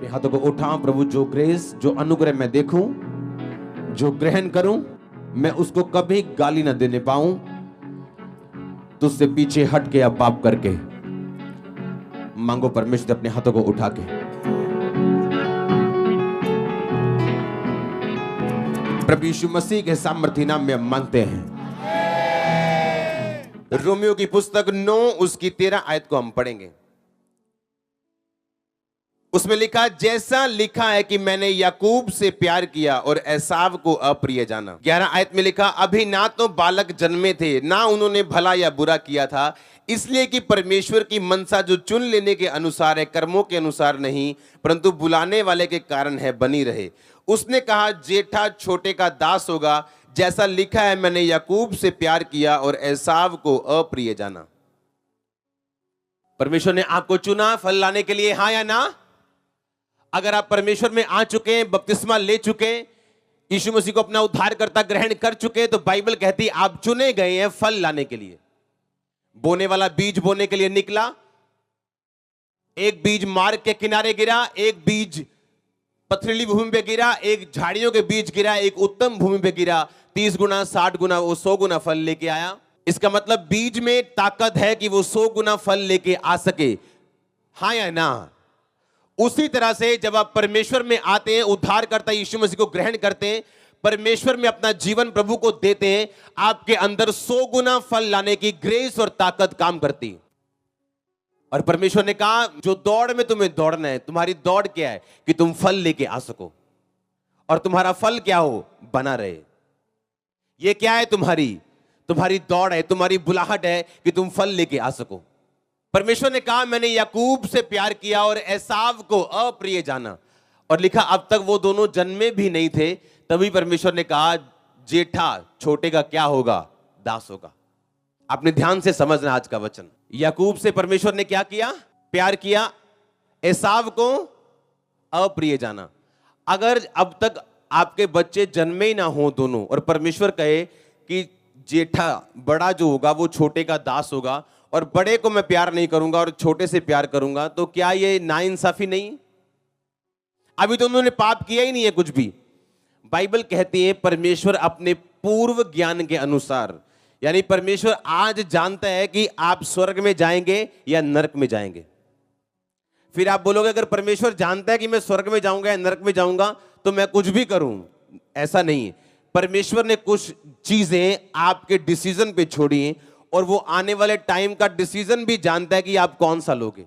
अपने हाथों को उठाऊं। प्रभु, जो ग्रेस, जो अनुग्रह मैं देखूं, जो ग्रहण करूं, मैं उसको कभी गाली ना देने पाऊं, तुझसे पीछे हट के या पाप करके। मांगो परमेश्वर से अपने हाथों को उठा के। प्रभु यीशु मसीह के सामर्थी नाम में मांगते हैं। रोमियो की पुस्तक 9 उसकी 13 आयत को हम पढ़ेंगे। उसमें लिखा, जैसा लिखा है कि मैंने याकूब से प्यार किया और एसाव को अप्रिय जाना। 11 आयत में लिखा, अभी ना तो बालक जन्मे थे, ना उन्होंने भला या बुरा किया था, इसलिए कि परमेश्वर की मनसा जो चुन लेने के अनुसार है, कर्मों के अनुसार नहीं, परंतु बुलाने वाले के कारण है, बनी रहे। उसने कहा, जेठा छोटे का दास होगा, जैसा लिखा है मैंने याकूब से प्यार किया और एसाव को अप्रिय जाना। परमेश्वर ने आपको चुना फल लाने के लिए, हाँ या ना? अगर आप परमेश्वर में आ चुके हैं, बपतिस्मा ले चुके हैं, यीशु मसीह को अपना उद्धारकर्ता ग्रहण कर चुके हैं, तो बाइबल कहती है आप चुने गए हैं फल लाने के लिए। बोने वाला बीज बोने के लिए निकला, एक बीज मार्ग के किनारे गिरा, एक बीज पथरीली भूमि पे गिरा, एक झाड़ियों के बीच गिरा, एक उत्तम भूमि पे गिरा। 30 गुना, 60 गुना, वो 100 गुना फल लेके आया। इसका मतलब बीज में ताकत है कि वो 100 गुना फल लेके आ सके, हाँ या ना? उसी तरह से जब आप परमेश्वर में आते हैं, उद्धार करता यीशु मसीह को ग्रहण करते हैं, परमेश्वर में अपना जीवन प्रभु को देते हैं, आपके अंदर 100 गुना फल लाने की ग्रेस और ताकत काम करती है। और परमेश्वर ने कहा, जो दौड़ में तुम्हें दौड़ना है, तुम्हारी दौड़ क्या है? कि तुम फल लेके आ सको, और तुम्हारा फल क्या हो? बना रहे। ये क्या है? तुम्हारी दौड़ है, तुम्हारी बुलाहट है कि तुम फल लेके आ सको। परमेश्वर ने कहा, मैंने याकूब से प्यार किया और एसाव को अप्रिय जाना। और लिखा, अब तक वो दोनों जन्मे भी नहीं थे, तभी परमेश्वर ने कहा, जेठा छोटे का क्या होगा? दास होगा। आपने ध्यान से समझना आज का वचन। याकूब से परमेश्वर ने क्या किया? प्यार किया। एसाव को अप्रिय जाना। अगर अब तक आपके बच्चे जन्मे ही ना हो दोनों, और परमेश्वर कहे कि जेठा बड़ा जो होगा वो छोटे का दास होगा, और बड़े को मैं प्यार नहीं करूंगा और छोटे से प्यार करूंगा, तो क्या ये नाइंसाफी नहीं? अभी तो उन्होंने पाप किया ही नहीं है कुछ भी। बाइबल कहती है परमेश्वर अपने पूर्व ज्ञान के अनुसार, यानी परमेश्वर आज जानता है कि आप स्वर्ग में जाएंगे या नरक में जाएंगे। फिर आप बोलोगे, अगर परमेश्वर जानता है कि मैं स्वर्ग में जाऊंगा या नरक में जाऊंगा तो मैं कुछ भी करूं। ऐसा नहीं है। परमेश्वर ने कुछ चीजें आपके डिसीजन पे छोड़ी हैं, और वो आने वाले टाइम का डिसीजन भी जानता है कि आप कौन सा लोगे।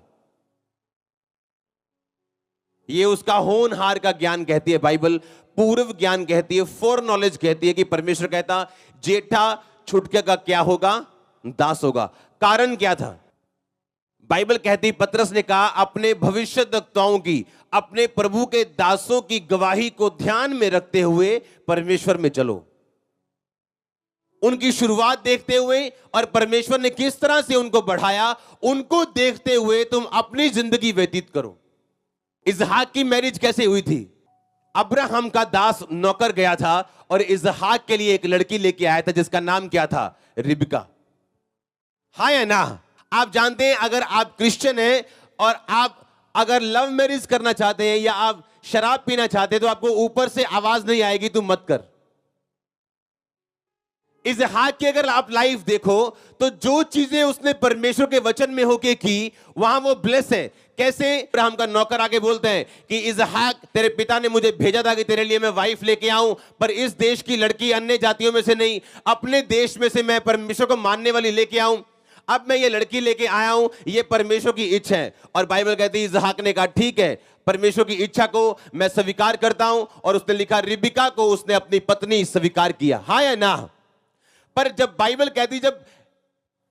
ये उसका होनहार का ज्ञान कहती है बाइबल, पूर्व ज्ञान कहती है, फोर नॉलेज कहती है कि परमेश्वर कहता, जेठा छुटके का क्या होगा? दास होगा। कारण क्या था? बाइबल कहती, पतरस ने कहा, अपने भविष्यद्वक्ताओं की, अपने प्रभु के दासों की गवाही को ध्यान में रखते हुए परमेश्वर में चलो। उनकी शुरुआत देखते हुए और परमेश्वर ने किस तरह से उनको बढ़ाया, उनको देखते हुए तुम अपनी जिंदगी व्यतीत करो। इसहाक की मैरिज कैसे हुई थी? अब्राहम का दास नौकर गया था और इसहाक के लिए एक लड़की लेके आया था जिसका नाम क्या था? रिबका। हाँ या ना? आप जानते हैं, अगर आप क्रिश्चियन हैं और आप अगर लव मैरिज करना चाहते हैं या आप शराब पीना चाहते हैं, तो आपको ऊपर से आवाज नहीं आएगी तुम मत कर। इसहाक की अगर आप लाइफ देखो तो जो चीजें उसने परमेश्वर के वचन में होके की, वहां वो ब्लेस है। कैसे? अब्राहम का नौकर आके बोलते हैं कि इसहाक, तेरे पिता ने मुझे भेजा था कि तेरे लिए मैं वाइफ लेके आऊं, पर इस देश की लड़की अन्य जातियों में से नहीं, अपने देश में से मैं परमेश्वर को मानने वाली लेके आऊं। अब मैं ये लड़की लेके आया हूं, ये परमेश्वर की इच्छा है। और बाइबल कहती है इसहाक ने कहा, ठीक है, परमेश्वर की इच्छा को मैं स्वीकार करता हूं। और उसने लिखा, रिबका को उसने अपनी पत्नी स्वीकार किया। हाँ या ना? पर जब बाइबल कहती, जब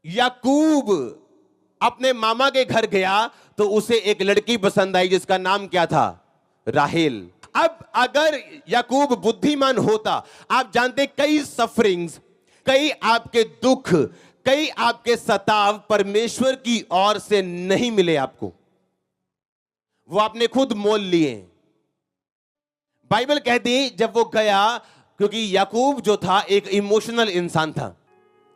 याकूब अपने मामा के घर गया तो उसे एक लड़की पसंद आई जिसका नाम क्या था? राहेल। अब अगर याकूब बुद्धिमान होता, आप जानते कई सफरिंग्स, कई आपके दुख, कई आपके सताव परमेश्वर की ओर से नहीं मिले आपको, वो आपने खुद मोल लिए। बाइबल कहती जब वो गया, क्योंकि याकूब जो था एक इमोशनल इंसान था,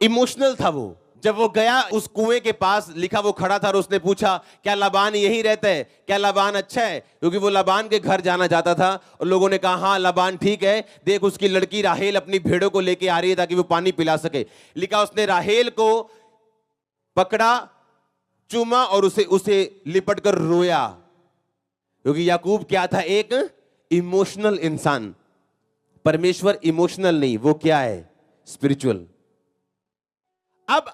इमोशनल था वो। जब वो गया उस कुएं के पास, लिखा वो खड़ा था और उसने पूछा क्या लाबान यहीं रहता है, क्या लाबान अच्छा है, क्योंकि वो लाबान के घर जाना चाहता था। और लोगों ने कहा हाँ लाबान ठीक है, देख उसकी लड़की राहेल अपनी भेड़ों को लेके आ रही है ताकि वो पानी पिला सके। लिखा उसने राहेल को पकड़ा, चूमा और उसे लिपट कर रोया, क्योंकि याकूब क्या था, एक इमोशनल इंसान। परमेश्वर इमोशनल नहीं, वो क्या है, स्पिरिचुअल। अब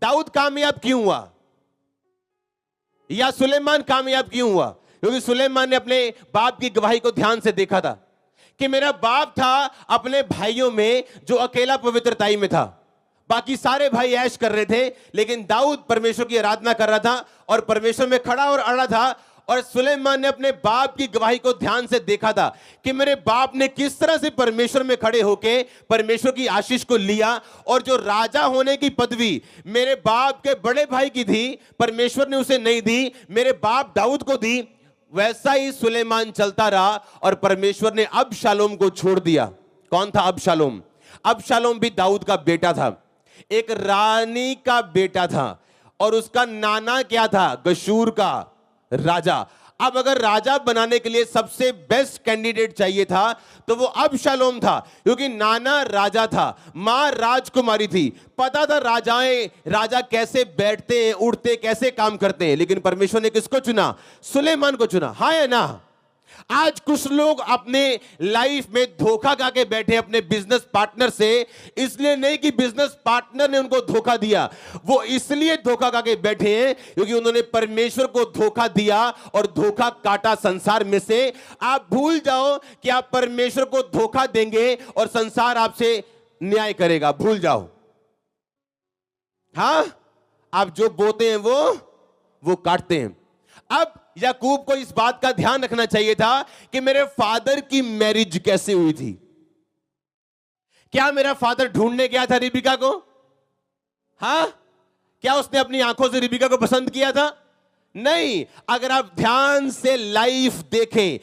दाऊद कामयाब क्यों हुआ या सुलेमान कामयाब क्यों हुआ? क्योंकि सुलेमान ने अपने बाप की गवाही को ध्यान से देखा था कि मेरा बाप था अपने भाइयों में जो अकेला पवित्रताई में था, बाकी सारे भाई ऐश कर रहे थे, लेकिन दाऊद परमेश्वर की आराधना कर रहा था और परमेश्वर में खड़ा और अड़ा था। और सुलेमान ने अपने बाप की गवाही को ध्यान से देखा था कि मेरे बाप ने किस तरह से परमेश्वर में खड़े होके परमेश्वर की आशीष को लिया, और जो राजा होने की पदवी मेरे बाप के बड़े भाई की थी, परमेश्वर ने उसे नहीं दी, मेरे बाप दाऊद को दी। वैसा ही सुलेमान चलता रहा और परमेश्वर ने अबशालोम को छोड़ दिया। कौन था अबशालोम? अबशालोम भी दाऊद का बेटा था, एक रानी का बेटा था, और उसका नाना क्या था, गशूर का राजा। अब अगर राजा बनाने के लिए सबसे बेस्ट कैंडिडेट चाहिए था तो वो अबशालोम था, क्योंकि नाना राजा था, मां राजकुमारी थी, पता था राजा कैसे बैठते हैं, उठते, कैसे काम करते हैं। लेकिन परमेश्वर ने किसको चुना? सुलेमान को चुना। हाँ या ना? आज कुछ लोग अपने लाइफ में धोखा खा के बैठे अपने बिजनेस पार्टनर से, इसलिए नहीं कि बिजनेस पार्टनर ने उनको धोखा दिया, वो इसलिए धोखा खा के बैठे हैं क्योंकि उन्होंने परमेश्वर को धोखा दिया और धोखा काटा संसार में से। आप भूल जाओ कि आप परमेश्वर को धोखा देंगे और संसार आपसे न्याय करेगा, भूल जाओ। हाँ, आप जो बोते हैं वो काटते हैं। अब याकूब को इस बात का ध्यान रखना चाहिए था कि मेरे फादर की मैरिज कैसे हुई थी। क्या मेरा फादर ढूंढने गया था रिबिका को? हाँ, क्या उसने अपनी आंखों से रिबिका को पसंद किया था? नहीं। अगर आप ध्यान से लाइफ देखें,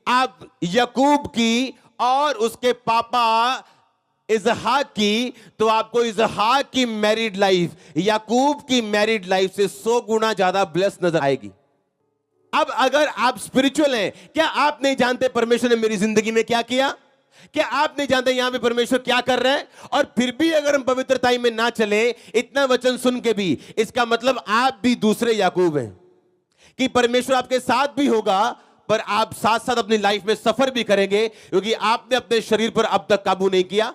आप याकूब की और उसके पापा इसहाक की, तो आपको इसहाक की मैरिड लाइफ याकूब की मैरिड लाइफ से 100 गुना ज्यादा ब्लेस नजर आएगी। अब अगर आप स्पिरिचुअल हैं, क्या आप नहीं जानते परमेश्वर ने मेरी जिंदगी में क्या किया? क्या आप नहीं जानते यहां पे परमेश्वर क्या कर रहा है? और फिर भी अगर हम पवित्रताई में ना चले, इतना वचन सुन के भी, इसका मतलब आप भी दूसरे याकूब हैं कि परमेश्वर आपके साथ भी होगा, पर आप साथ साथ अपनी लाइफ में सफर भी करेंगे, क्योंकि आपने अपने शरीर पर अब तक काबू नहीं किया।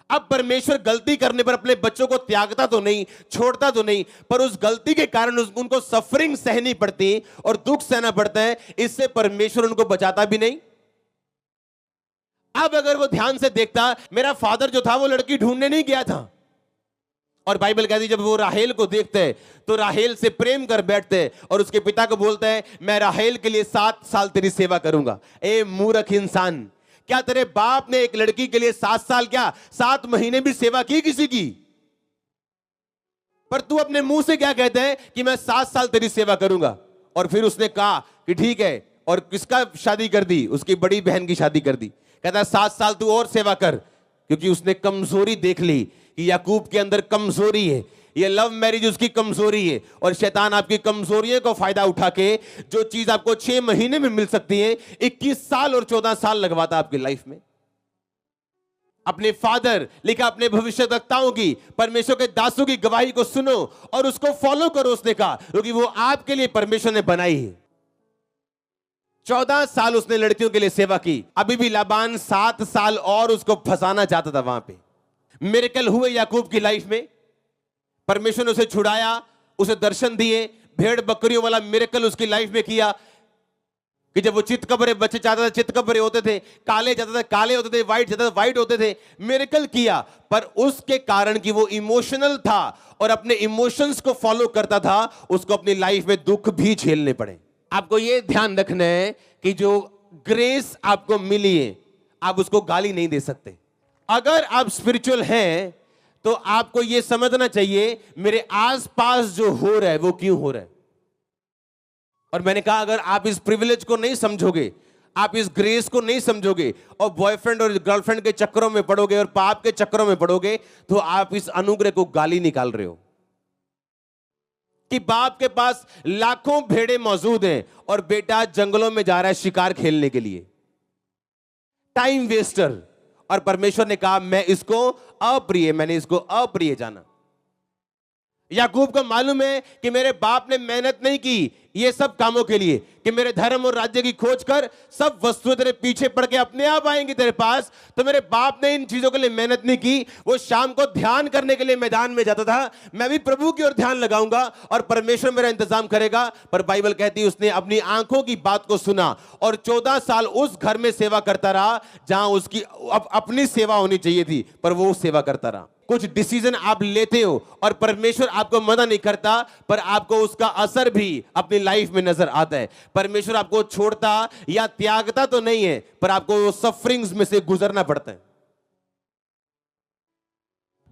अब परमेश्वर गलती करने पर अपने बच्चों को त्यागता तो नहीं, छोड़ता तो नहीं, पर उस गलती के कारण उनको सफरिंग सहनी पड़ती और दुख सहना पड़ता है, इससे परमेश्वर उनको बचाता भी नहीं। अब अगर वो ध्यान से देखता, मेरा फादर जो था वो लड़की ढूंढने नहीं गया था, और बाइबल कहती जब वो राहेल को देखते हैं तो राहेल से प्रेम कर बैठते हैं और उसके पिता को बोलते हैं मैं राहेल के लिए 7 साल तेरी सेवा करूंगा। ए मूर्ख इंसान, क्या तेरे बाप ने एक लड़की के लिए 7 साल क्या 7 महीने भी सेवा की किसी की? पर तू अपने मुंह से क्या कहते हैं कि मैं 7 साल तेरी सेवा करूंगा। और फिर उसने कहा कि ठीक है, और किसका शादी कर दी? उसकी बड़ी बहन की शादी कर दी। कहता 7 साल तू और सेवा कर, क्योंकि उसने कमजोरी देख ली कि याकूब के अंदर कमजोरी है। ये लव मैरिज उसकी कमजोरी है, और शैतान आपकी कमजोरियों को फायदा उठा के जो चीज आपको 6 महीने में मिल सकती है, 21 साल और 14 साल लगवाता आपकी लाइफ में। अपने फादर, लिखा अपने भविष्यवक्ताओं की, परमेश्वर के दासों की गवाही को सुनो और उसको फॉलो करो, उसने कहा, क्योंकि वो आपके लिए परमेश्वर ने बनाई है। 14 साल उसने लड़कियों के लिए सेवा की। अभी भी लाबान 7 साल और उसको फंसाना चाहता था। वहां पे मिरेकल हुए याकूब की लाइफ में, परमेश्वर ने उसे छुड़ाया, उसे दर्शन दिए, भेड़ बकरियों वाला मिरेकल उसकी लाइफ में किया कि जब वो चितकबरे बच्चे चाहता था चितकबरे होते थे, काले चाहता था काले होते थे, व्हाइट चाहता था व्हाइट होते थे। मिरेकल किया, पर उसके कारण कि वो इमोशनल था और अपने इमोशंस को फॉलो करता था, उसको अपनी लाइफ में दुख भी झेलने पड़े। आपको ये ध्यान रखना है कि जो ग्रेस आपको मिली है, आप उसको गाली नहीं दे सकते। अगर आप स्पिरिचुअल हैं तो आपको यह समझना चाहिए मेरे आसपास जो हो रहा है वो क्यों हो रहा है। और मैंने कहा अगर आप इस प्रिविलेज को नहीं समझोगे, आप इस ग्रेस को नहीं समझोगे और बॉयफ्रेंड और गर्लफ्रेंड के चक्करों में पड़ोगे और पाप के चक्करों में पड़ोगे, तो आप इस अनुग्रह को गाली निकाल रहे हो कि बाप के पास लाखों भेड़े मौजूद हैं और बेटा जंगलों में जा रहा है शिकार खेलने के लिए। Time Wester. और परमेश्वर ने कहा मैंने इसको अप्रिय जाना। याकूब को मालूम है कि मेरे बाप ने मेहनत नहीं की ये सब कामों के लिए, कि मेरे धर्म और राज्य की खोज कर सब वस्तुएं तेरे पीछे पड़ के अपने आप आएंगी तेरे पास। तो मेरे बाप ने इन चीजों के लिए मेहनत नहीं की। वो शाम को ध्यान करने के लिए मैदान में जाता था। मैं भी प्रभु की ओर ध्यान लगाऊंगा और परमेश्वर मेरा इंतजाम करेगा। पर बाइबल कहती है उसने अपनी आंखों की बात को सुना और 14 साल उस घर में सेवा करता रहा जहां उसकी अपनी सेवा होनी चाहिए थी, पर वो सेवा करता रहा। कुछ डिसीजन आप लेते हो और परमेश्वर आपको मना नहीं करता, पर आपको उसका असर भी अपनी लाइफ में नजर आता है। परमेश्वर आपको छोड़ता या त्यागता तो नहीं है, पर आपको सफरिंग्स में से गुजरना पड़ता है।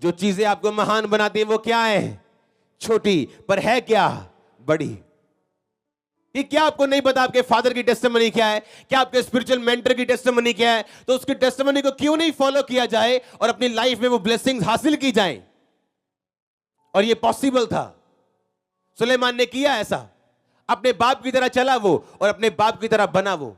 जो चीजें आपको महान बनाती है वो क्या है? छोटी, पर है क्या? बड़ी। कि क्या आपको नहीं पता आपके फादर की टेस्टिमनी क्या है? क्या आपके स्पिरिचुअल मेंटर की टेस्टिमनी क्या है? तो उसकी टेस्टिमनी को क्यों नहीं फॉलो किया जाए और अपनी लाइफ में वो ब्लेसिंग्स हासिल की जाए? और ये पॉसिबल था। सुलेमान ने किया ऐसा। अपने बाप की तरह चला वो और अपने बाप की तरह बना वो।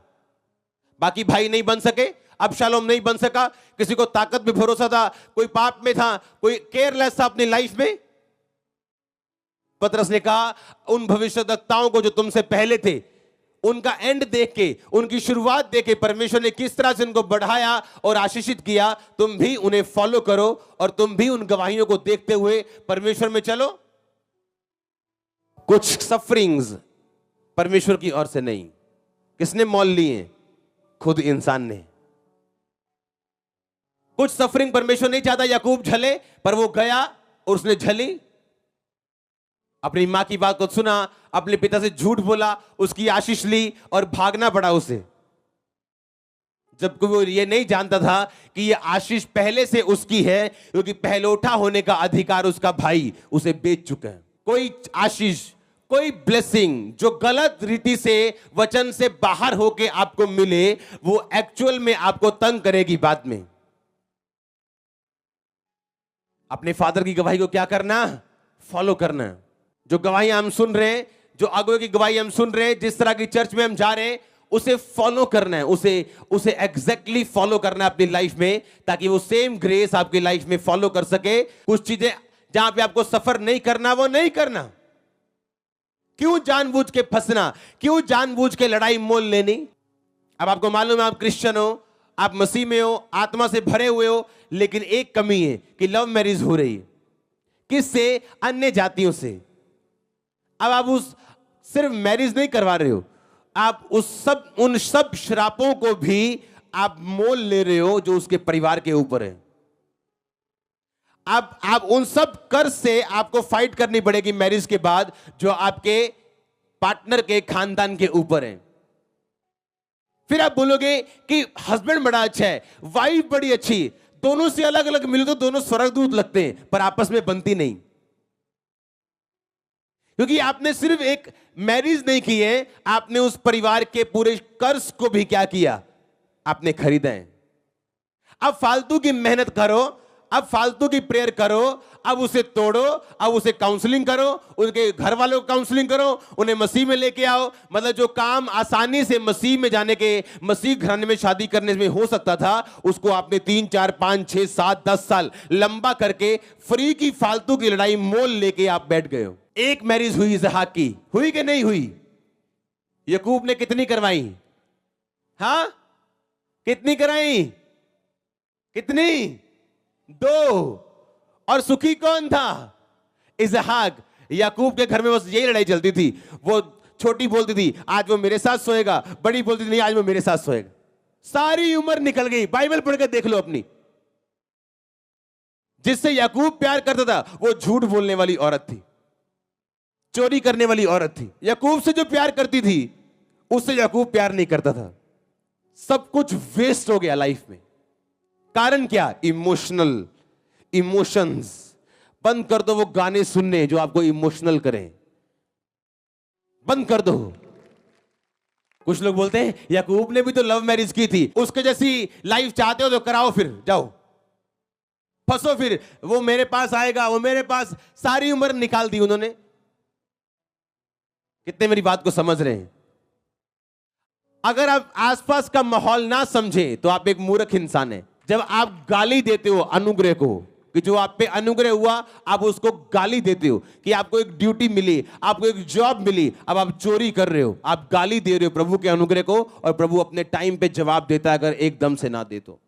बाकी भाई नहीं बन सके, अबशालोम नहीं बन सका, किसी को ताकत में भरोसा था, कोई पाप में था, कोई केयरलेस था अपनी लाइफ में। पतरस ने कहा उन भविष्यद्वक्ताओं को जो तुमसे पहले थे, उनका एंड देख के, उनकी शुरुआत देख के परमेश्वर ने किस तरह से उनको बढ़ाया और आशीषित किया, तुम भी उन्हें फॉलो करो और तुम भी उन गवाहियों को देखते हुए परमेश्वर में चलो। कुछ सफरिंग्स परमेश्वर की ओर से नहीं, किसने मोल लिए? खुद इंसान ने। कुछ सफरिंग परमेश्वर नहीं चाहता याकूब झले, पर वो गया और उसने झली। अपनी मां की बात को सुना, अपने पिता से झूठ बोला, उसकी आशीष ली और भागना पड़ा उसे, जबकि वो ये नहीं जानता था कि ये आशीष पहले से उसकी है, क्योंकि पहलौठा होने का अधिकार उसका भाई उसे बेच चुका है। कोई आशीष, कोई ब्लेसिंग जो गलत रीति से, वचन से बाहर होके आपको मिले, वो एक्चुअल में आपको तंग करेगी बाद में। अपने फादर की गवाही को क्या करना? फॉलो करना। जो गवाही हम सुन रहे हैं, जो अगुवे की गवाही हम सुन रहे हैं, जिस तरह की चर्च में हम जा रहे हैं, उसे फॉलो करना है, उसे एग्जैक्टली फॉलो करना है अपनी लाइफ में, ताकि वो सेम ग्रेस आपकी लाइफ में फॉलो कर सके। कुछ चीजें जहां पे आपको सफर नहीं करना, वो नहीं करना। क्यों जानबूझ के फंसना? क्यों जानबूझ के लड़ाई मोल लेनी? अब आपको मालूम है आप क्रिश्चियन हो, आप मसीह में हो, आत्मा से भरे हुए हो, लेकिन एक कमी है कि लव मैरिज हो रही है। किससे? अन्य जातियों से। अब आप सिर्फ मैरिज नहीं करवा रहे हो, आप उन सब श्रापों को भी आप मोल ले रहे हो जो उसके परिवार के ऊपर है। आप उन सब कर्ज से आपको फाइट करनी पड़ेगी मैरिज के बाद, जो आपके पार्टनर के खानदान के ऊपर है। फिर आप बोलोगे कि हस्बैंड बड़ा अच्छा है, वाइफ बड़ी अच्छी, दोनों से अलग अलग मिले तो दोनों स्वर्गदूत लगते हैं, पर आपस में बनती नहीं, क्योंकि आपने सिर्फ एक मैरिज नहीं की है, आपने उस परिवार के पूरे कर्ज को भी क्या किया? आपने खरीदा है। अब फालतू की मेहनत करो, अब फालतू की प्रेयर करो, अब उसे तोड़ो, अब उसे काउंसलिंग करो, उनके घर वालों को काउंसलिंग करो, उन्हें मसीह में लेके आओ। मतलब जो काम आसानी से मसीह में जाने के, मसीह घराने में शादी करने में हो सकता था, उसको आपने 3, 4, 5, 6, 7, 10 साल लंबा करके फ्री की फालतू की लड़ाई मोल लेके आप बैठ गए हो। एक मैरिज हुई इसहाक की, हुई कि नहीं हुई? याकूब ने कितनी करवाई? हाँ, कितनी कराई? कितनी? 2। और सुखी कौन था? इसहाक। याकूब के घर में बस यही लड़ाई चलती थी। वो छोटी बोलती थी आज वो मेरे साथ सोएगा, बड़ी बोलती थी नहीं आज वो मेरे साथ सोएगा। सारी उम्र निकल गई, बाइबल पढ़कर देख लो अपनी। जिससे याकूब प्यार करता था वो झूठ बोलने वाली औरत थी, चोरी करने वाली औरत थी। याकूब से जो प्यार करती थी उससे याकूब प्यार नहीं करता था। सब कुछ वेस्ट हो गया लाइफ में। कारण क्या? इमोशंस। बंद कर दो वो गाने सुनने जो आपको इमोशनल करें, बंद कर दो। कुछ लोग बोलते हैं याकूब ने भी तो लव मैरिज की थी, उसके जैसी लाइफ चाहते हो तो कराओ, फिर जाओ फंसो, फिर वो मेरे पास आएगा, वो मेरे पास। सारी उम्र निकाल दी उन्होंने। कितने मेरी बात को समझ रहे हैं? अगर आप आसपास का माहौल ना समझे तो आप एक मूर्ख इंसान है। जब आप गाली देते हो अनुग्रह को, कि जो आप पे अनुग्रह हुआ आप उसको गाली देते हो, कि आपको एक ड्यूटी मिली, आपको एक जॉब मिली, अब आप चोरी कर रहे हो, आप गाली दे रहे हो प्रभु के अनुग्रह को, और प्रभु अपने टाइम पे जवाब देता है अगर एकदम से ना दे तो।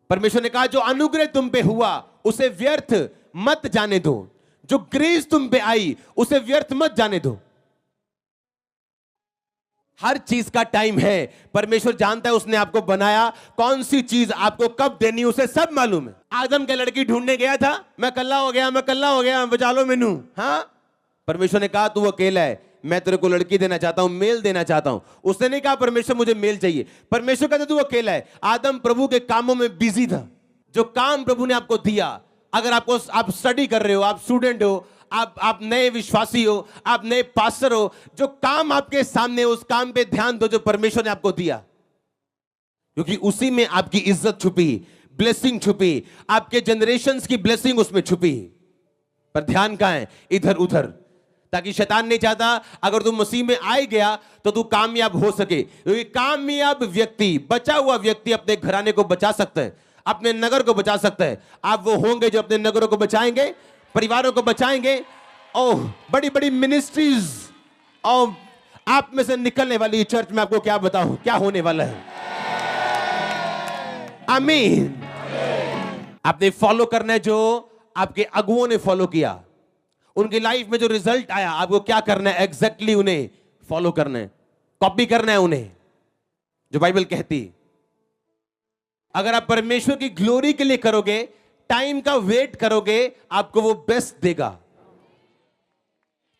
परमेश्वर ने कहा जो अनुग्रह तुम पे हुआ उसे व्यर्थ मत जाने दो, जो ग्रेस तुम पे आई उसे व्यर्थ मत जाने दो। हर चीज का टाइम है। परमेश्वर जानता है उसने आपको बनाया, कौन सी चीज आपको कब देनी उसे सब मालूम है। आदम के लड़की ढूंढने गया था, मैं कल्ला हो गया, मैं कल्ला हो गया, बचा लो मैनू। हाँ, परमेश्वर ने कहा तू अकेला है, मैं तेरे को लड़की देना चाहता हूं, मेल देना चाहता हूं। उसने नहीं कहा परमेश्वर मुझे मेल चाहिए। परमेश्वर कहता तू अकेला है। आदम प्रभु के कामों में बिजी था। जो काम प्रभु ने आपको दिया, अगर आप स्टडी कर रहे हो, आप स्टूडेंट हो, आप नए विश्वासी हो, आप नए पास्टर हो, जो काम आपके सामने, उस काम पे ध्यान दो जो परमेश्वर ने आपको दिया, क्योंकि उसी में आपकी इज्जत छुपी, ब्लेसिंग छुपी, आपके जनरेशंस की ब्लेसिंग उसमें छुपी। पर ध्यान कहां है? इधर उधर। ताकि शैतान नहीं चाहता अगर तू मसीह में आ गया तो तू कामयाब हो सके, क्योंकि कामयाब व्यक्ति, बचा हुआ व्यक्ति अपने घराने को बचा सकता है, अपने नगर को बचा सकता है। आप वो होंगे जो अपने नगरों को बचाएंगे, परिवारों को बचाएंगे। ओह, बड़ी बड़ी मिनिस्ट्रीज और आप में से निकलने वाली चर्च में आपको क्या बताऊं क्या होने वाला है। आमीन। आपने फॉलो करना है जो आपके अगुओं ने फॉलो किया, उनकी लाइफ में जो रिजल्ट आया, आपको क्या करना है? एग्जैक्टली उन्हें फॉलो करना है, कॉपी करना है उन्हें, जो बाइबल कहती। अगर आप परमेश्वर की ग्लोरी के लिए करोगे, टाइम का वेट करोगे, आपको वो बेस्ट देगा।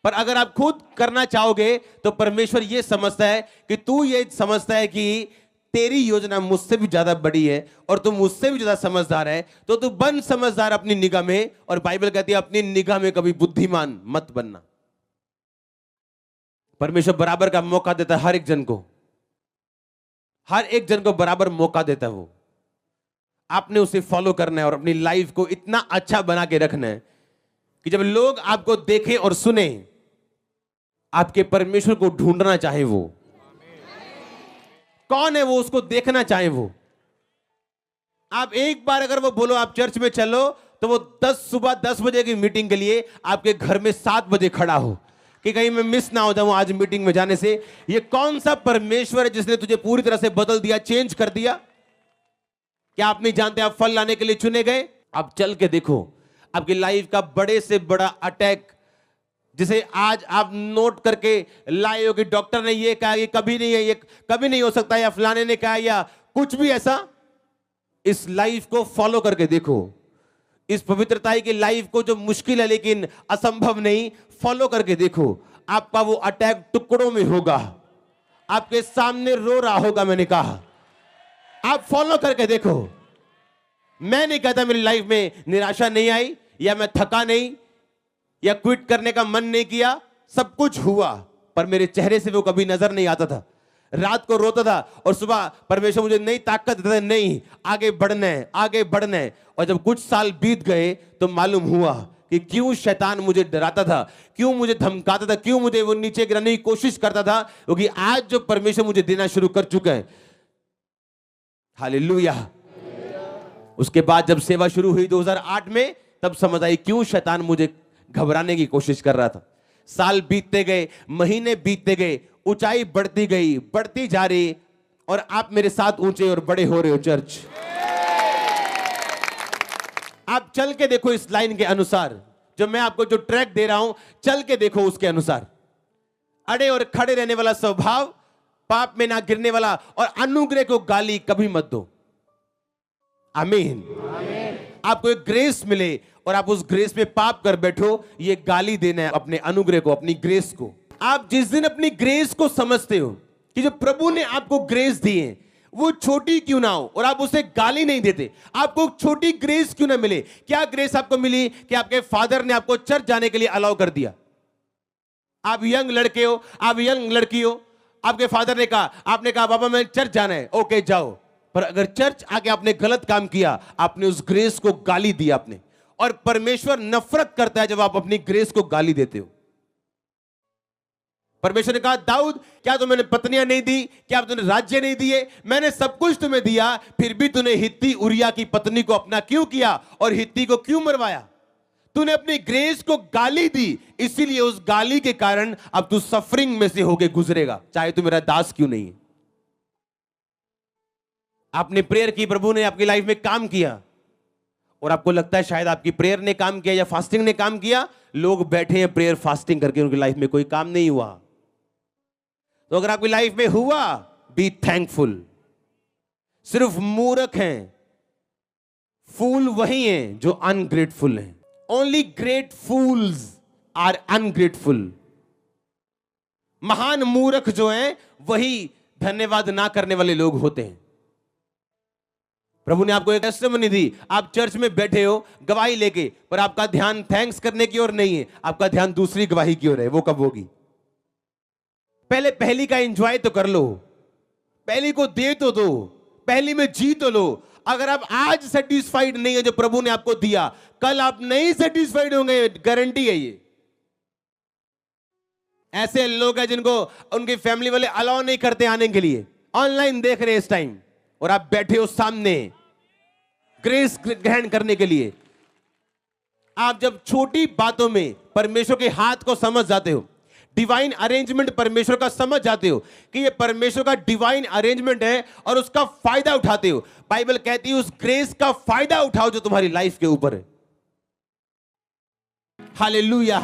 पर अगर आप खुद करना चाहोगे तो परमेश्वर ये समझता है कि तू ये समझता है कि तेरी योजना मुझसे भी ज्यादा बड़ी है और तू मुझसे भी ज्यादा समझदार है, तो तू बन समझदार अपनी निगाह में। और बाइबल कहती है अपनी निगाह में कभी बुद्धिमान मत बनना। परमेश्वर बराबर का मौका देता है हर एक जन को, हर एक जन को बराबर मौका देता है। वो आपने उसे फॉलो करना है और अपनी लाइफ को इतना अच्छा बना के रखना है कि जब लोग आपको देखें और सुने, आपके परमेश्वर को ढूंढना चाहे वो कौन है, वो उसको देखना चाहे वो। आप एक बार अगर वो बोलो आप चर्च में चलो, तो वो सुबह 10 बजे की मीटिंग के लिए आपके घर में 7 बजे खड़ा हो कि कहीं मैं मिस ना हो जाऊं आज मीटिंग में जाने से। ये कौन सा परमेश्वर है जिसने तुझे पूरी तरह से बदल दिया, चेंज कर दिया? क्या आप नहीं जानते आप फल लाने के लिए चुने गए? आप चल के देखो, आपकी लाइफ का बड़े से बड़ा अटैक, जिसे आज आप नोट करके लाए हो कि डॉक्टर ने ये कहा, ये कभी नहीं है, ये कभी नहीं हो सकता, या फलाने ने कहा, या कुछ भी ऐसा। इस लाइफ को फॉलो करके देखो, इस पवित्रताई की लाइफ को, जो मुश्किल है लेकिन असंभव नहीं, फॉलो करके देखो। आपका वो अटैक टुकड़ों में होगा, आपके सामने रो रहा होगा। मैंने कहा आप फॉलो करके देखो। मैं नहीं कहता मेरी लाइफ में निराशा नहीं आई, या मैं थका नहीं, या क्विट करने का मन नहीं किया। सब कुछ हुआ, पर मेरे चेहरे से वो कभी नजर नहीं आता था। रात को रोता था और सुबह परमेश्वर मुझे नई ताकत देता था, नहीं आगे बढ़ना है, आगे बढ़ना है। और जब कुछ साल बीत गए तो मालूम हुआ कि क्यों शैतान मुझे डराता था, क्यों मुझे धमकाता था, क्यों मुझे वो नीचे गिराने की कोशिश करता था, क्योंकि आज जो परमेश्वर मुझे देना शुरू कर चुका है। हालेलुया। उसके बाद जब सेवा शुरू हुई 2008 में, तब समझ आई क्यों शैतान मुझे घबराने की कोशिश कर रहा था। साल बीतते गए, महीने बीतते गए, ऊंचाई बढ़ती गई, बढ़ती जा रही, और आप मेरे साथ ऊंचे और बड़े हो रहे हो चर्च। आप चल के देखो इस लाइन के अनुसार, जो मैं आपको जो ट्रैक दे रहा हूं, चल के देखो उसके अनुसार। अड़े और खड़े रहने वाला स्वभाव, पाप में ना गिरने वाला, और अनुग्रह को गाली कभी मत दो। आमीन। आपको एक ग्रेस मिले और आप उस ग्रेस में पाप कर बैठो, ये गाली देना है अपने अनुग्रह को, अपनी ग्रेस को। आप जिस दिन अपनी ग्रेस को समझते हो कि जो प्रभु ने आपको ग्रेस दी है वो छोटी क्यों ना हो, और आप उसे गाली नहीं देते, आपको छोटी ग्रेस क्यों ना मिले। क्या ग्रेस आपको मिली कि आपके फादर ने आपको चर्च जाने के लिए अलाउ कर दिया? आप यंग लड़के हो, आप यंग लड़की हो, आपके फादर ने कहा, आपने कहा बाबा मैं चर्च जाना है, ओके जाओ। पर अगर चर्च आके आपने गलत काम किया, आपने उस ग्रेस को गाली दी आपने, और परमेश्वर नफरत करता है जब आप अपनी ग्रेस को गाली देते हो। परमेश्वर ने कहा दाऊद क्या तुमने पत्नियां नहीं दी, क्या तुमने राज्य नहीं दिए, मैंने सब कुछ तुम्हें दिया, फिर भी तूने हित्ती उरिया की पत्नी को अपना क्यों किया और हित्ती को क्यों मरवाया? तूने अपनी ग्रेस को गाली दी, इसीलिए उस गाली के कारण अब तू सफरिंग में से होके गुजरेगा, चाहे तू मेरा दास क्यों नहीं है। आपने प्रेयर की, प्रभु ने आपकी लाइफ में काम किया, और आपको लगता है शायद आपकी प्रेयर ने काम किया या फास्टिंग ने काम किया। लोग बैठे हैं प्रेयर फास्टिंग करके, उनकी लाइफ में कोई काम नहीं हुआ। तो अगर आपकी लाइफ में हुआ, बी थैंकफुल। सिर्फ मूर्ख हैं, फूल वही हैं जो अनग्रेटफुल हैं। Only great fools are ungrateful. महान मूर्ख जो हैं वही धन्यवाद ना करने वाले लोग होते हैं। प्रभु ने आपको एक टेस्टिमनी दी, आप चर्च में बैठे हो गवाही लेके, पर आपका ध्यान थैंक्स करने की ओर नहीं है, आपका ध्यान दूसरी गवाही की ओर है। वो कब होगी? पहले पहली का एंजॉय तो कर लो, पहली को दे तो दो, पहली में जी तो लो। अगर आप आज सेटिस्फाइड नहीं है जो प्रभु ने आपको दिया, कल आप नहीं सेटिस्फाइड होंगे, गारंटी है ये। ऐसे लोग हैं जिनको उनकी फैमिली वाले अलाउ नहीं करते आने के लिए, ऑनलाइन देख रहे हैं इस टाइम, और आप बैठे हो सामने ग्रेस ग्रहण करने के लिए। आप जब छोटी बातों में परमेश्वर के हाथ को समझ जाते हो, डिवाइन अरेंजमेंट परमेश्वर का समझ जाते हो कि ये परमेश्वर का डिवाइन अरेंजमेंट है, और उसका फायदा उठाते हो। बाइबल कहती है उस ग्रेस का फायदा उठाओ जो तुम्हारी लाइफ के ऊपर है। हालेलुया।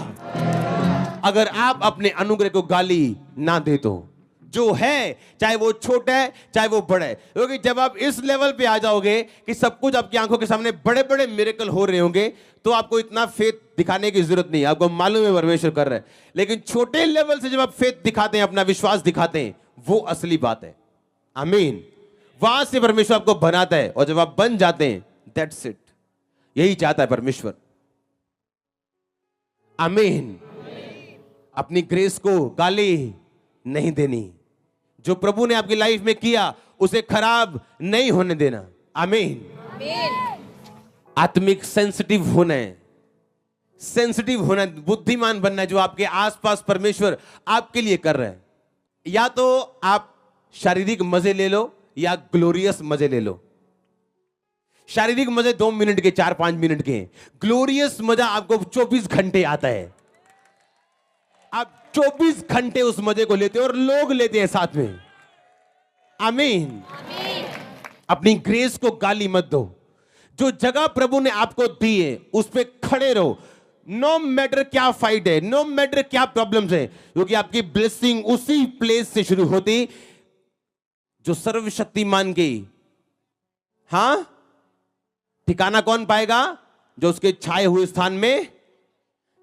अगर आप अपने अनुग्रह को गाली ना दे तो, जो है चाहे वो छोटा है चाहे वो बड़ा है, क्योंकि जब आप इस लेवल पे आ जाओगे कि सब कुछ आपकी आंखों के सामने बड़े बड़े मिरेकल हो रहे होंगे, तो आपको इतना फेथ दिखाने की जरूरत नहीं, आपको मालूम है परमेश्वर कर रहा है। लेकिन छोटे लेवल से जब आप फेथ दिखाते हैं, अपना विश्वास दिखाते हैं, वो असली बात है। आमीन। वहां से परमेश्वर आपको बनाता है, और जब आप बन जाते हैं, दैट्स इट। यही चाहता है परमेश्वर। आमीन। अपनी ग्रेस को गाली नहीं देनी, जो प्रभु ने आपकी लाइफ में किया उसे खराब नहीं होने देना। आमीन। आत्मिक सेंसिटिव होना है, सेंसिटिव होना, बुद्धिमान बनना है, जो आपके आसपास परमेश्वर आपके लिए कर रहा है। या तो आप शारीरिक मजे ले लो या ग्लोरियस मजे ले लो। शारीरिक मजे 2 मिनट के, 4-5 मिनट के, ग्लोरियस मजा आपको 24 घंटे आता है। आप 24 घंटे उस मजे को लेते हो, और लोग लेते हैं साथ में। आमीन। अपनी ग्रेस को गाली मत दो। जो जगह प्रभु ने आपको दी है उस पे खड़े रहो, नो मैटर क्या फाइट है, नो मैटर क्या प्रॉब्लम्स है, क्योंकि आपकी ब्लेसिंग उसी प्लेस से शुरू होती जो सर्वशक्तिमान की। हां, ठिकाना कौन पाएगा? जो उसके छाए हुए स्थान में,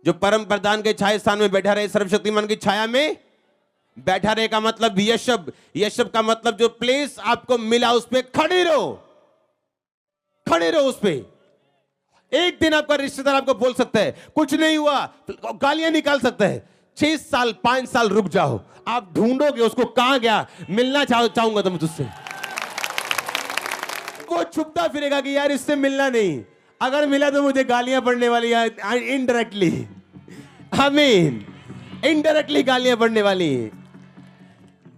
जो परम प्रधान के छाए स्थान में बैठा रहे, सर्वशक्तिमान की छाया में बैठा रहे का मतलब यशब। यशब का मतलब जो प्लेस आपको मिला उस पे खड़े रहो, खड़े रहो उस पे। एक दिन आपका रिश्तेदार आपको बोल सकता है कुछ नहीं हुआ, गालियां निकाल सकता है, 6 साल 5 साल रुक जाओ, आप ढूंढोगे उसको, कहां गया, मिलना चाहूंगा तुम तुझसे। वो छुपता फिरेगा कि यार इससे मिलना नहीं, अगर मिला तो मुझे गालियां पड़ने वाली है इनडायरेक्टली। आमीन। इनडायरेक्टली गालियां पड़ने वाली है।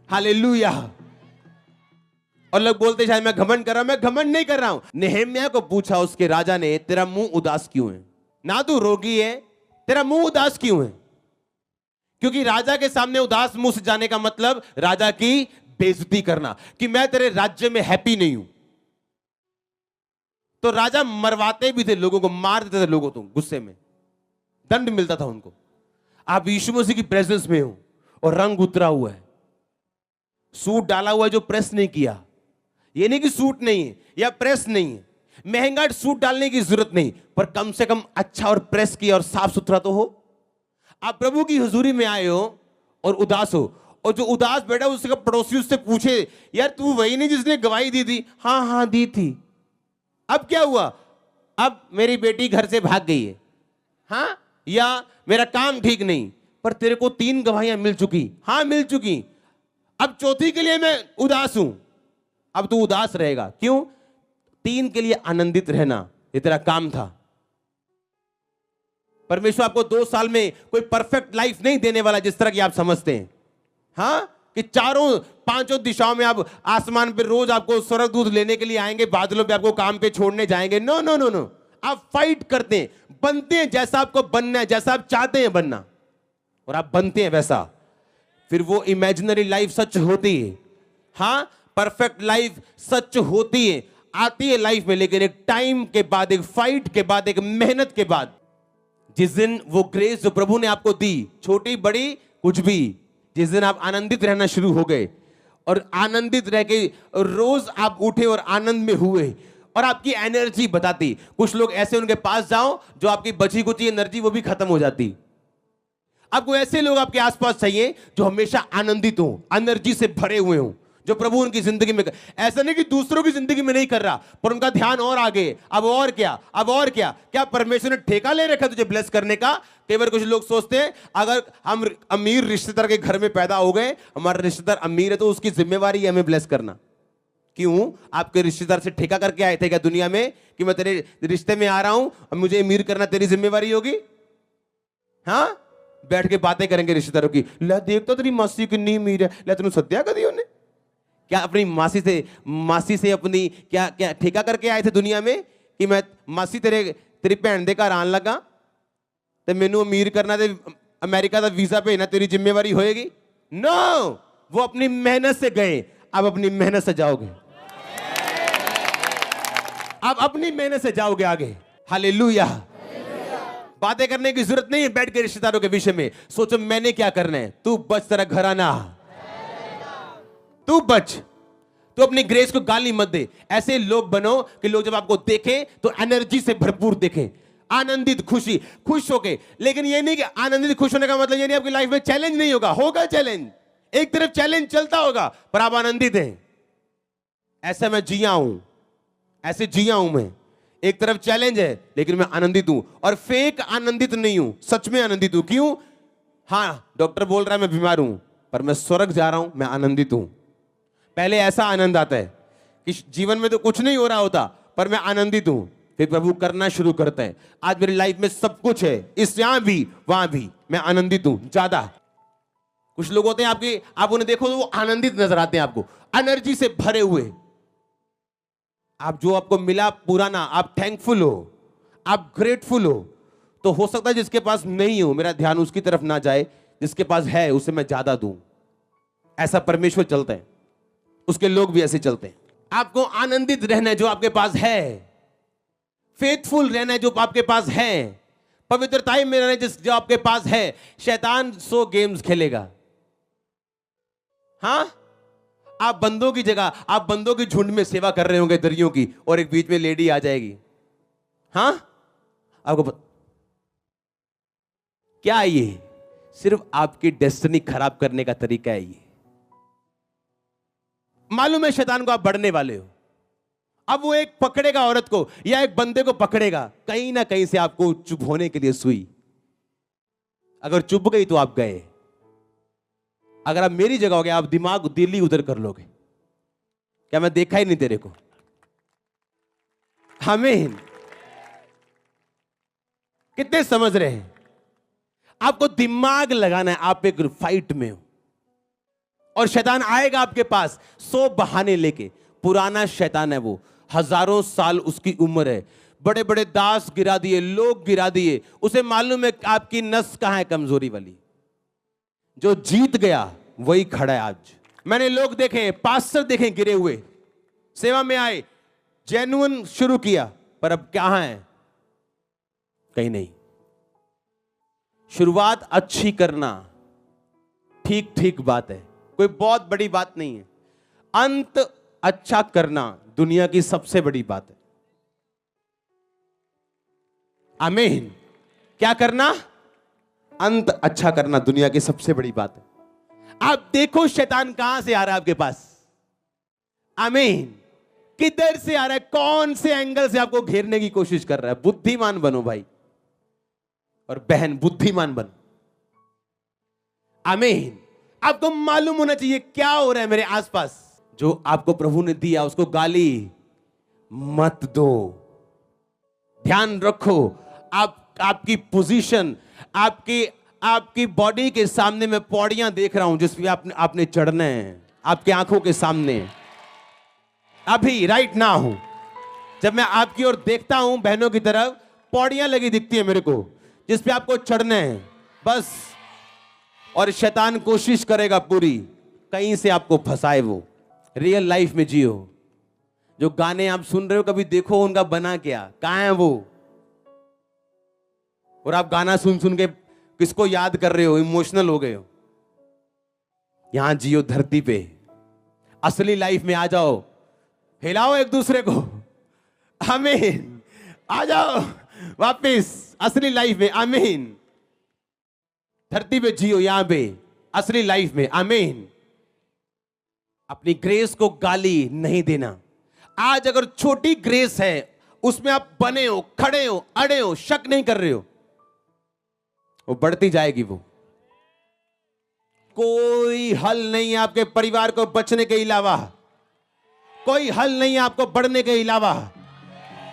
हालेलुया। और लोग बोलते शायद मैं घमंड कर रहा हूं, मैं घमंड नहीं कर रहा हूं। नेहम्याह को पूछा उसके राजा ने, तेरा मुंह उदास क्यों है? ना तू रोगी है, तेरा मुंह उदास क्यों है? क्योंकि राजा के सामने उदास मुंह से जाने का मतलब राजा की बेइज्जती करना, कि मैं तेरे राज्य में हैप्पी नहीं हूं। तो राजा मरवाते भी थे लोगों को, मार देते थे लोगों को, गुस्से में दंड मिलता था उनको। आप यीशु मसीह की प्रेजेंस में हो और रंग उतरा हुआ है, सूट डाला हुआ है जो प्रेस नहीं किया। ये नहीं कि सूट नहीं है या प्रेस नहीं है, महंगा सूट डालने की जरूरत नहीं, पर कम से कम अच्छा और प्रेस किया और साफ सुथरा तो हो। आप प्रभु की हुजूरी में आए हो और उदास हो, और जो उदास बैठा उसका पड़ोसी उससे पूछे, यार तू वही नहीं जिसने गवाही दी थी? हाँ हाँ दी थी। अब क्या हुआ? अब मेरी बेटी घर से भाग गई है, हाँ, या मेरा काम ठीक नहीं। पर तेरे को 3 गवाहियां मिल चुकी। हाँ मिल चुकी, अब चौथी के लिए मैं उदास हूं। अब तू उदास रहेगा क्यों? 3 के लिए आनंदित रहना ये तेरा काम था। परमेश्वर आपको 2 साल में कोई परफेक्ट लाइफ नहीं देने वाला जिस तरह की आप समझते हैं। हाँ कि चारों 5 दिशाओं में आप आसमान पे रोज आपको स्वर्गदूत लेने के लिए आएंगे, बादलों पे आपको काम पे छोड़ने जाएंगे। नो नो नो नो, आप फाइट करते हैं, बनते हैं जैसा आपको बनना है, जैसा आप चाहते हैं बनना, और आप बनते हैं वैसा। फिर वो इमेजिनरी लाइफ सच होती है। हाँ परफेक्ट लाइफ सच होती है, आती है लाइफ में, लेकिन एक टाइम के बाद, एक फाइट के बाद, एक मेहनत के बाद, जिस दिन वो ग्रेस जो प्रभु ने आपको दी, छोटी बड़ी कुछ भी, जिस दिन आप आनंदित रहना शुरू हो गए और आनंदित रह के रोज आप उठे और आनंद में हुए और आपकी एनर्जी बताती। कुछ लोग ऐसे उनके पास जाओ जो आपकी बची कुची एनर्जी वो भी खत्म हो जाती। आपको ऐसे लोग आपके आसपास चाहिए जो हमेशा आनंदित हो, एनर्जी से भरे हुए हो, जो प्रभु उनकी जिंदगी में, ऐसा नहीं कि दूसरों की जिंदगी में नहीं कर रहा पर उनका ध्यान और आगे, अब और क्या, अब और क्या। क्या परमेश्वर ने ठेका ले रखा तुझे ब्लेस करने का? कई बार कुछ लोग सोचते हैं अगर हम अमीर रिश्तेदार के घर में पैदा हो गए, हमारा रिश्तेदार अमीर है तो उसकी जिम्मेवारी है हमें ब्लेस करना। क्यों? आपके रिश्तेदार से ठेका करके आए थे क्या दुनिया में कि मैं तेरे रिश्ते में आ रहा हूं अब मुझे अमीर करना तेरी जिम्मेवारी होगी? हाँ बैठ के बातें करेंगे रिश्तेदारों की, ले देख तो तेरी मासी कितनी अमीर है, ले तेन सद्या कदी उन्हें। क्या अपनी मासी से अपनी क्या क्या ठेका करके आए थे दुनिया में कि मैं मासी तेरी भैन दे घर आन लगा ते मैनू अमीर करना ते अमेरिका का वीजा भेजना तेरी जिम्मेवारी होएगी? नो, वो अपनी मेहनत से गए, अब अपनी मेहनत से जाओगे, अब अपनी मेहनत से जाओगे आगे। हालेलुया। बातें करने की जरूरत नहीं है बैठ के रिश्तेदारों के विषय में, सोचो मैंने क्या करना है। तू बच, तेरा घराना, तू बच, तू अपनी ग्रेस को गाली मत दे। ऐसे लोग बनो कि लोग जब आपको देखें तो एनर्जी से भरपूर देखें, आनंदित, खुश होके। लेकिन ये नहीं कि आनंदित खुश होने का मतलब ये नहीं आपकी लाइफ में चैलेंज नहीं होगा, होगा चैलेंज, एक तरफ चैलेंज चलता होगा पर आप आनंदित हैं। ऐसा मैं जिया हूं, ऐसे जिया हूं मैं, एक तरफ चैलेंज है लेकिन मैं आनंदित हूं, और फेक आनंदित नहीं हूं, सच में आनंदित हूं। क्यों? हाँ डॉक्टर बोल रहा है मैं बीमार हूं पर मैं स्वर्ग जा रहा हूं, मैं आनंदित हूं। पहले ऐसा आनंद आता है कि जीवन में तो कुछ नहीं हो रहा होता पर मैं आनंदित हूं, फिर प्रभु करना शुरू करता है। आज मेरी लाइफ में सब कुछ है, इस यहां भी वहां भी मैं आनंदित हूं ज्यादा। कुछ लोग होते हैं आप उन्हें देखो तो वो आनंदित नजर आते हैं, आपको एनर्जी से भरे हुए। आप जो आपको मिला पुराना, आप थैंकफुल हो, आप ग्रेटफुल हो। तो हो सकता है जिसके पास नहीं हो मेरा ध्यान उसकी तरफ ना जाए, जिसके पास है उसे मैं ज्यादा दूं। ऐसा परमेश्वर चलता है, उसके लोग भी ऐसे चलते हैं। आपको आनंदित रहना है जो आपके पास है, फेथफुल रहना है जो आपके पाई है, पवित्रताई में रहना है जो आपके पास है। शैतान 100 गेम्स खेलेगा। हाँ आप बंदों की जगह, आप बंदों की झुंड में सेवा कर रहे होंगे दरियों की, और एक बीच में लेडी आ जाएगी। हाँ आपको क्या ये सिर्फ आपकी डेस्टिनी खराब करने का तरीका है? ये मालूम है शैतान को आप बढ़ने वाले हो। अब वो एक पकड़ेगा औरत को या एक बंदे को पकड़ेगा, कहीं ना कहीं से आपको चुप होने के लिए सुई। अगर चुप गई तो आप गए। अगर आप मेरी जगह हो गए, आप दिमाग दिल्ली उधर कर लोगे, क्या मैं देखा ही नहीं तेरे को? आमीन। कितने समझ रहे हैं? आपको दिमाग लगाना है, आप एक फाइट में हो और शैतान आएगा आपके पास 100 बहाने लेके। पुराना शैतान है वो, हजारों साल उसकी उम्र है, बड़े बड़े दास गिरा दिए, लोग गिरा दिए। उसे मालूम है आपकी नस कहां है कमजोरी वाली। जो जीत गया वही खड़ा है आज। मैंने लोग देखे, पास्टर देखे गिरे हुए, सेवा में आए, जेन्युइन शुरू किया, पर अब कहां है? कहीं नहीं। शुरुआत अच्छी करना ठीक ठीक बात है, कोई बहुत बड़ी बात नहीं है। अंत अच्छा करना दुनिया की सबसे बड़ी बात है। आमीन। क्या करना? अंत अच्छा करना दुनिया की सबसे बड़ी बात है। आप देखो शैतान कहां से आ रहा है आपके पास। आमीन। किधर से आ रहा है, कौन से एंगल से आपको घेरने की कोशिश कर रहा है। बुद्धिमान बनो भाई और बहन, बुद्धिमान बनो। आमीन। आपको मालूम होना चाहिए क्या हो रहा है मेरे आसपास। जो आपको प्रभु ने दिया उसको गाली मत दो। ध्यान रखो, आपकी पोजीशन, आपकी बॉडी के सामने मैं पौड़ियां देख रहा हूं जिसमें आपने चढ़ना है, आपकी आंखों के सामने अभी राइट नाउ। जब मैं आपकी ओर देखता हूं बहनों की तरफ, पौड़ियां लगी दिखती है मेरे को जिस पे आपको चढ़ना है बस। और शैतान कोशिश करेगा पूरी कहीं से आपको फंसाए। वो रियल लाइफ में जियो। जो गाने आप सुन रहे हो कभी देखो उनका बना क्या, कहां है वो। और आप गाना सुन सुन के किसको याद कर रहे हो, इमोशनल हो गए हो। यहां जियो धरती पे, असली लाइफ में आ जाओ, हिलाओ एक दूसरे को। आमीन। आ जाओ वापिस असली लाइफ में। आमीन। धरती पे जियो, यहां पे असली लाइफ में। आमीन। अपनी ग्रेस को गाली नहीं देना। आज अगर छोटी ग्रेस है उसमें आप बने हो, खड़े हो, अड़े हो, शक नहीं कर रहे हो, वो बढ़ती जाएगी। वो कोई हल नहीं है आपके परिवार को बचने के अलावा, कोई हल नहीं है आपको बढ़ने के अलावा,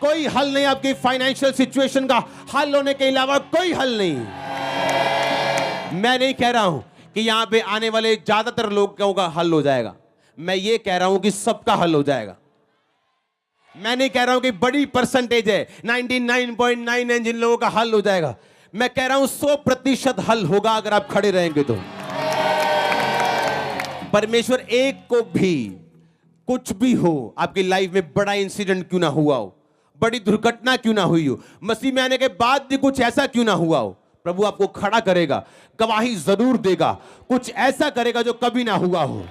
कोई हल नहीं आपकी फाइनेंशियल सिचुएशन का हल होने के अलावा, कोई हल नहीं। मैं नहीं कह रहा हूं कि यहां पे आने वाले ज्यादातर लोगों का हल हो जाएगा, मैं ये कह रहा हूं कि सबका हल हो जाएगा। मैं नहीं कह रहा हूं कि बड़ी परसेंटेज है 99.9 जिन लोगों का हल हो जाएगा। मैं कह रहा हूं 100% हल होगा अगर आप खड़े रहेंगे तो। परमेश्वर एक को भी, कुछ भी हो आपकी लाइफ में, बड़ा इंसिडेंट क्यों ना हुआ हो, बड़ी दुर्घटना क्यों ना हुई हो, मसीह में आने के बाद भी कुछ ऐसा क्यों ना हुआ हो, प्रभु आपको खड़ा करेगा, गवाही जरूर देगा, कुछ ऐसा करेगा जो कभी ना हुआ हो।